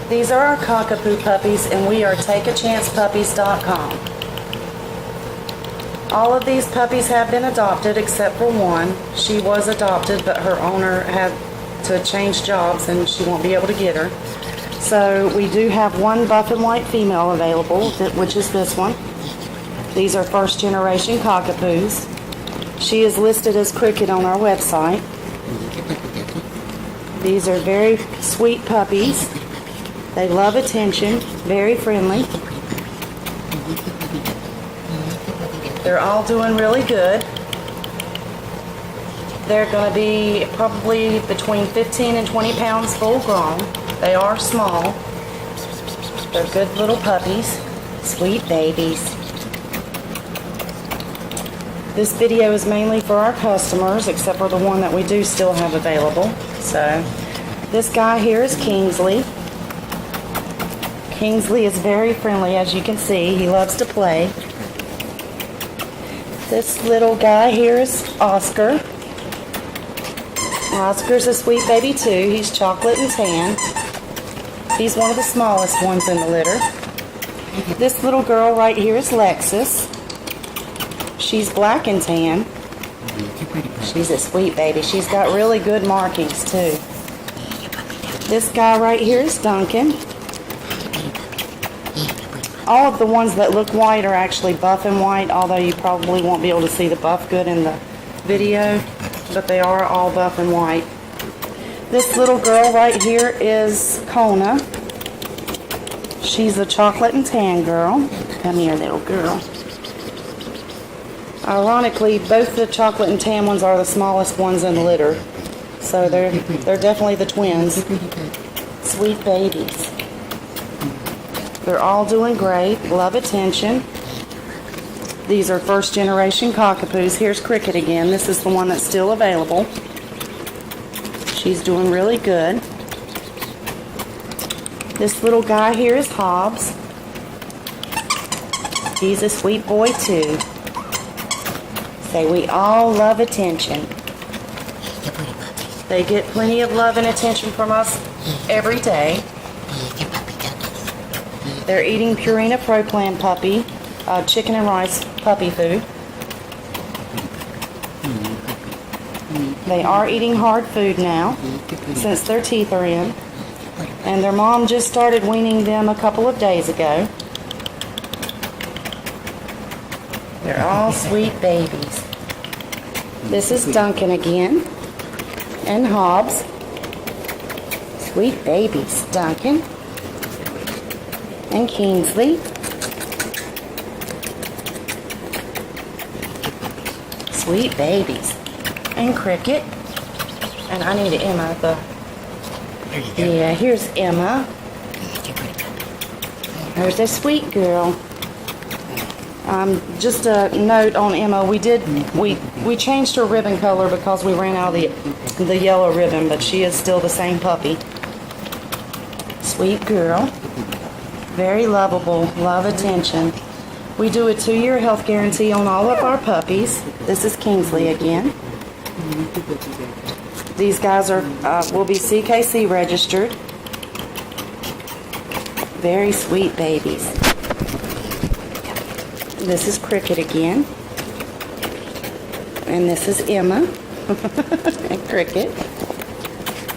These are our Cockapoo Puppies, and we are takeachancepuppies.com. All of these puppies have been adopted except for one. She was adopted, but her owner had to change jobs and she won't be able to get her. So we do have one buff and white female available, which is this one. These are first generation Cockapoos. She is listed as Cricket on our website. These are very sweet puppies. They love attention, very friendly. They're all doing really good. They're going to be probably between 15 and 20 pounds full grown. They are small. They're good little puppies, sweet babies. This video is mainly for our customers, except for the one that we do still have available. So, this guy here is Kingsley. Kingsley is very friendly, as you can see. He loves to play. This little guy here is Oscar. Oscar's a sweet baby too. He's chocolate and tan. He's one of the smallest ones in the litter. This little girl right here is Lexus. She's black and tan. She's a sweet baby. She's got really good markings too. This guy right here is Duncan. All of the ones that look white are actually buff and white, although you probably won't be able to see the buff good in the video, but they are all buff and white. This little girl right here is Kona. She's a chocolate and tan girl. Come here, little girl. Ironically, both the chocolate and tan ones are the smallest ones in the litter. So they're definitely the twins. Sweet babies. They're all doing great. Love attention. These are first generation Cockapoos. Here's Cricket again. This is the one that's still available. She's doing really good. This little guy here is Hobbs. He's a sweet boy too. Say, we all love attention. They get plenty of love and attention from us every day. They're eating Purina Pro Plan puppy, chicken and rice puppy food. They are eating hard food now, since their teeth are in. And their mom just started weaning them a couple of days ago. They're all sweet babies. This is Duncan again, and Hobbs. Sweet babies, Duncan. And Kingsley. Sweet babies. And Cricket. And I need Emma. Yeah, here's Emma. There's a sweet girl. Just a note on Emma. We changed her ribbon color because we ran out of the yellow ribbon, but she is still the same puppy. Sweet girl. Very lovable, love attention. We do a 2-year health guarantee on all of our puppies. This is Kingsley again. These guys will be CKC registered. Very sweet babies. This is Cricket again. And this is Emma. And Cricket.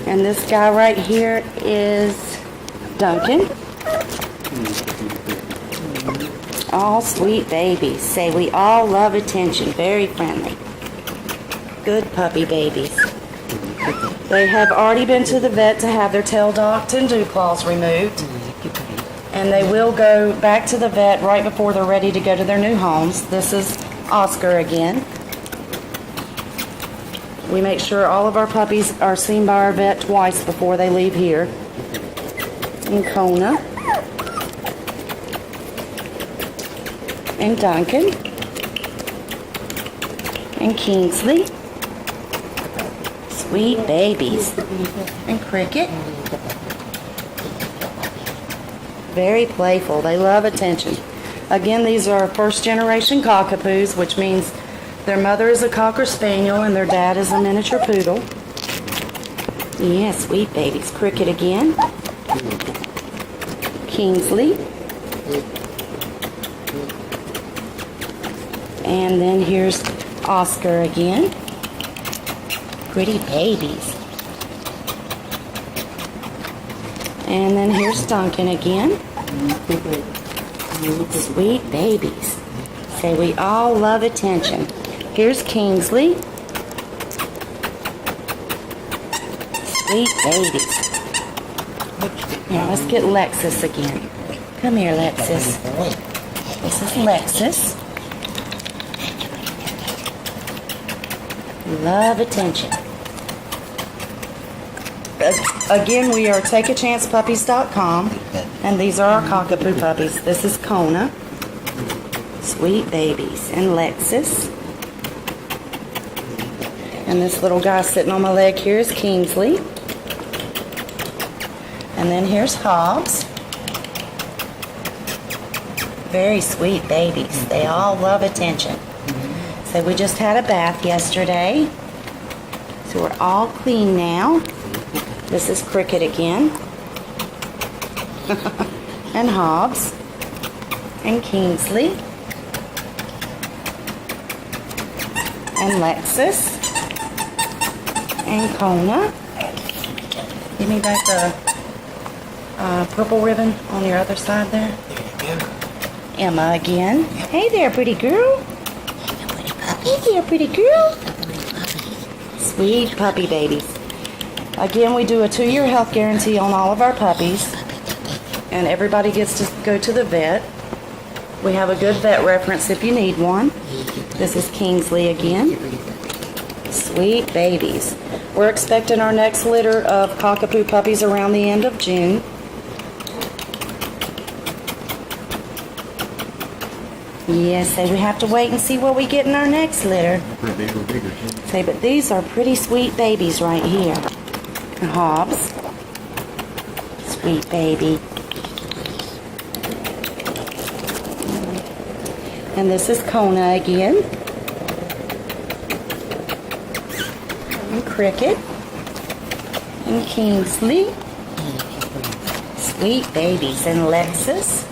And this guy right here is Duncan. All sweet babies. Say, we all love attention. Very friendly. Good puppy babies. They have already been to the vet to have their tail docked and dew claws removed. And they will go back to the vet right before they're ready to go to their new homes. This is Oscar again. We make sure all of our puppies are seen by our vet twice before they leave here. And Kona. And Duncan. And Kingsley. Sweet babies. And Cricket. Very playful. They love attention. Again, these are first generation Cockapoos, which means their mother is a Cocker Spaniel and their dad is a miniature poodle. Yeah, sweet babies. Cricket again. Kingsley. And then here's Oscar again. Pretty babies. And then here's Duncan again. Sweet babies. Say we all love attention. Here's Kingsley. Sweet babies. Now let's get Lexus again. Come here, Lexus. This is Lexus. Love attention. Again, we are takeachancepuppies.com, and these are our Cockapoo puppies. This is Kona. Sweet babies. And Lexus. And this little guy sitting on my leg here is Kingsley. And then here's Hobbs. Very sweet babies. They all love attention. So we just had a bath yesterday. So we're all clean now. This is Cricket again. And Hobbs. And Kingsley. And Lexus. And Kona. Give me back the purple ribbon on your other side there. Emma again. Hey there, pretty girl. Hey there, pretty girl. Sweet puppy babies. Again, we do a 2-year health guarantee on all of our puppies. And everybody gets to go to the vet. We have a good vet reference if you need one. This is Kingsley again. Sweet babies. We're expecting our next litter of Cockapoo puppies around the end of June. Yes, say we have to wait and see what we get in our next litter. Say, but these are pretty sweet babies right here. Hobbs. Sweet baby. And this is Kona again. And Cricket. And Kingsley. Sweet babies. And Lexus.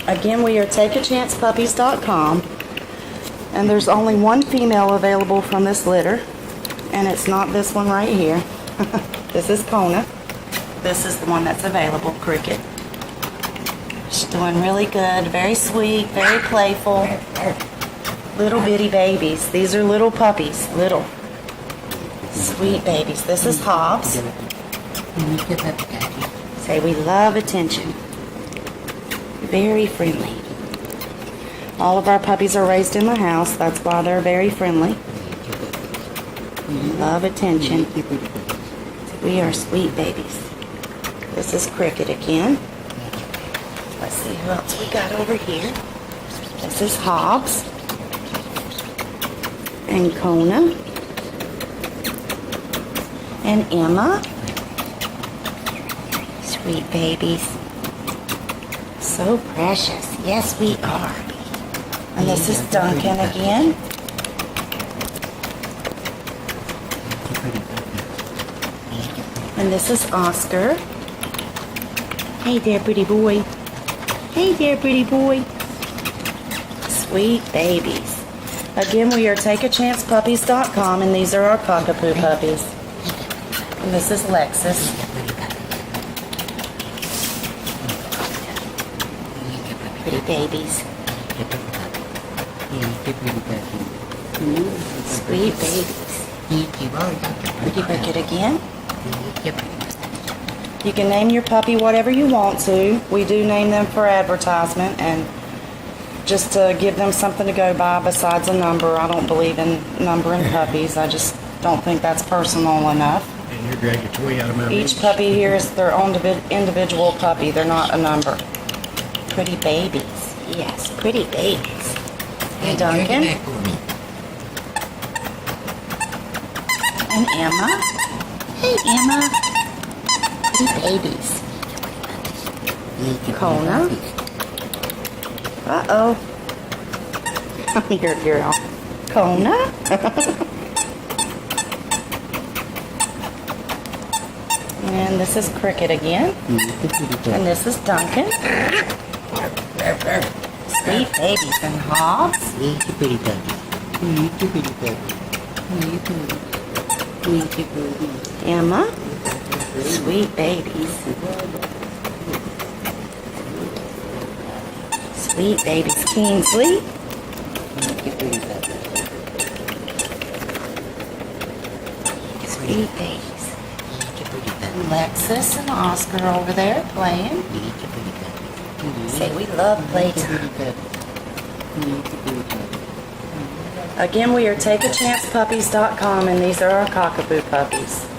Again, we are takeachancepuppies.com, and there's only one female available from this litter, and it's not this one right here. This is Kona. This is the one that's available, Cricket. She's doing really good, very sweet, very playful. Little bitty babies. These are little puppies, little. Sweet babies. This is Hobbs. Say we love attention. Very friendly. All of our puppies are raised in the house. That's why they're very friendly. Love attention. We are sweet babies. This is Cricket again. Let's see who else we got over here. This is Hobbs. And Kona. And Emma. Sweet babies. So precious. Yes, we are. And this is Duncan again. And this is Oscar. Hey there, pretty boy. Hey there, pretty boy. Sweet babies. Again, we are takeachancepuppies.com, and these are our Cockapoo puppies. And this is Lexus. Pretty babies. Sweet babies. Pretty Cricket again. You can name your puppy whatever you want to. We do name them for advertisement and just to give them something to go by besides a number. I don't believe in numbering puppies. I just don't think that's personal enough. And you're dragging your toy out of my Each puppy here is their own individual puppy. They're not a number. Pretty babies. Yes, pretty babies. Hey, Duncan. And Emma. Hey, Emma. Pretty babies. Kona. Uh-oh. Come here, girl. Kona. And this is Cricket again. And this is Duncan. Sweet babies and hogs. Emma. Sweet babies. Sweet babies. Kingsley. Sweet babies. Alexis and Oscar over there playing. Say we love playtime. Again, we are takeachancepuppies.com, and these are our Cockapoo puppies.